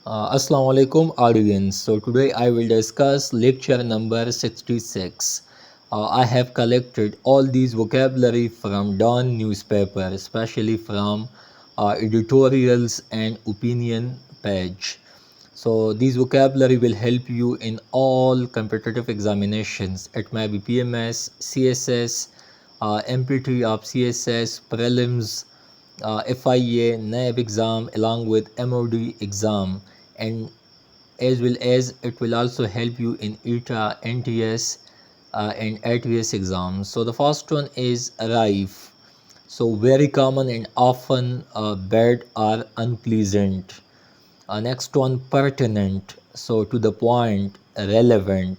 Assalamu alaikum audience. So today I will discuss lecture number 66. I have collected all these vocabulary from Dawn newspaper, especially from editorials and opinion page. So these vocabulary will help you in all competitive examinations. It may be PMS, CSS, MP3 of CSS, prelims, FIA, NAB exam along with MOD exam, and as well as it will also help you in ETA, NTS and ATS exams. So the first one is arrive. So very common and often bad or unpleasant. Next one pertinent. So to the point, relevant,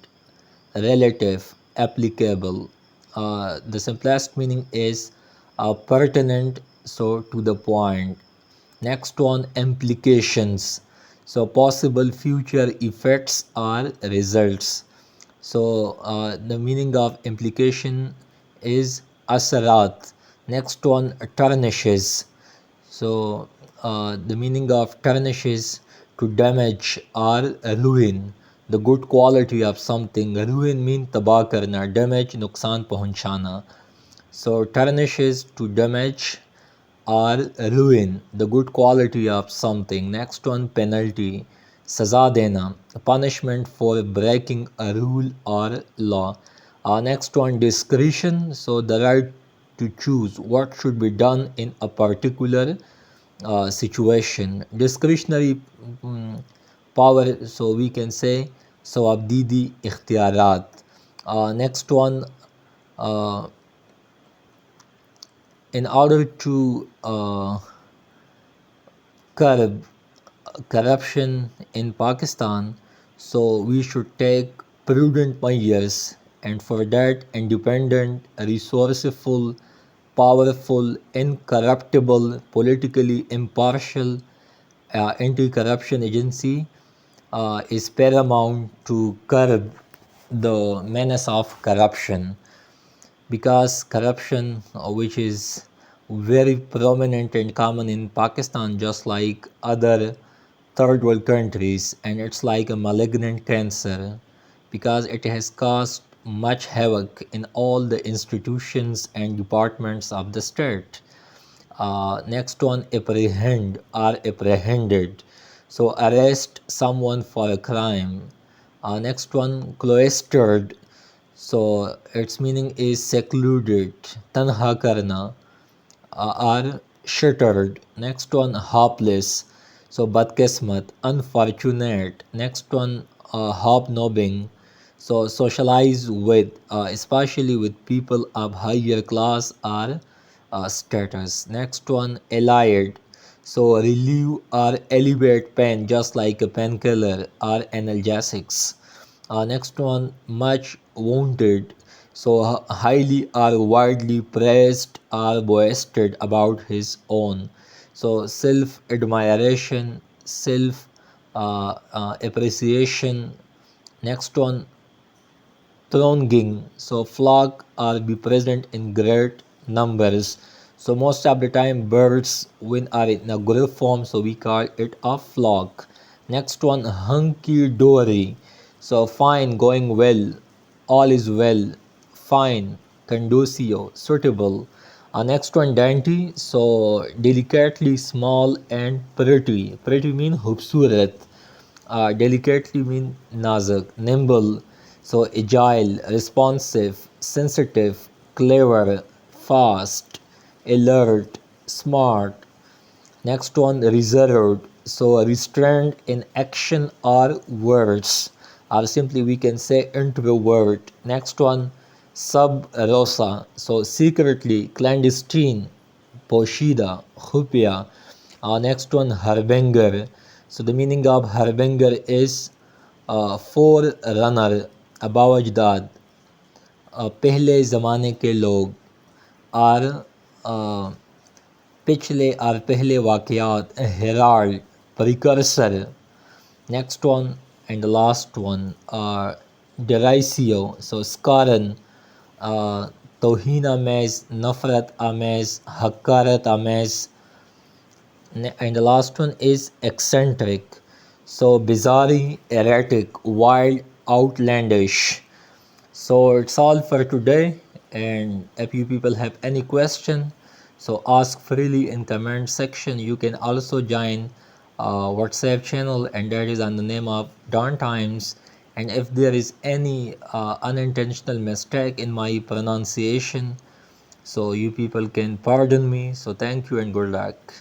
relative, applicable. The simplest meaning is pertinent, so to the point. Next one, implications. So possible future effects or results. So the meaning of implication is asarat. Next one, tarnishes. So the meaning of tarnishes to damage or ruin the good quality of something. Ruin mean तबाह करना, damage नुकसान पहुंचाना. So tarnishes to damage or ruin the good quality of something. Next one, penalty. Saza dena, punishment for breaking a rule or law. Next one, discretion. So the right to choose what should be done in a particular situation. Discretionary power, so we can say so abdidi ikhtiyarat. Next one, uh, in order to curb corruption in Pakistan, so we should take prudent measures, and for that, independent, resourceful, powerful, incorruptible, politically impartial anti-corruption agency is paramount to curb the menace of corruption, because corruption, which is very prominent and common in Pakistan, just like other third world countries, and it's like a malignant cancer because it has caused much havoc in all the institutions and departments of the state. Next one, apprehend or apprehended. So arrest someone for a crime. Next one, cloistered. So its meaning is secluded, tanha karna, or shuttered. Next one, hopeless. So badkismat, unfortunate. Next one, hobnobbing. So socialize with, especially with people of higher class or status. Next one, allied. So relieve or elevate pain, just like a painkiller or analgesics. Next one, much wounded. So highly or widely praised or boasted about his own. So self admiration, self appreciation. Next one, thronging. So flock or be present in great numbers. So most of the time birds when are in a group form, so we call it a flock. Next one, hunky dory. So fine, going well, all is well, fine, conducio, suitable. Next one, dainty. So delicately small and pretty. Pretty mean hubsurat. Delicately mean nazak, nimble, so agile, responsive, sensitive, clever, fast, alert, smart. Next one, reserved, so restrained in action or words, or simply we can say introvert. Next one, sub rosa, so secretly, clandestine, poshida, khufia. Next one, harbinger. So the meaning of harbinger is forerunner, अबावजदाद, पहले ज़माने के लोग, और पिछले और पहले वाक़यात, herald, precursor. Next one and the last one, derisio, so scaran, तौहीन आमेज़, नफ़रत आमेज़, हकारत आमेज़. And the last one is eccentric. So bizarre, erratic, wild, outlandish. So it's all for today. And if you people have any question, so ask freely in comment section. You can also join WhatsApp channel, and that is on the name of Dawn Times. And if there is any unintentional mistake in my pronunciation, so you people can pardon me. So thank you and good luck.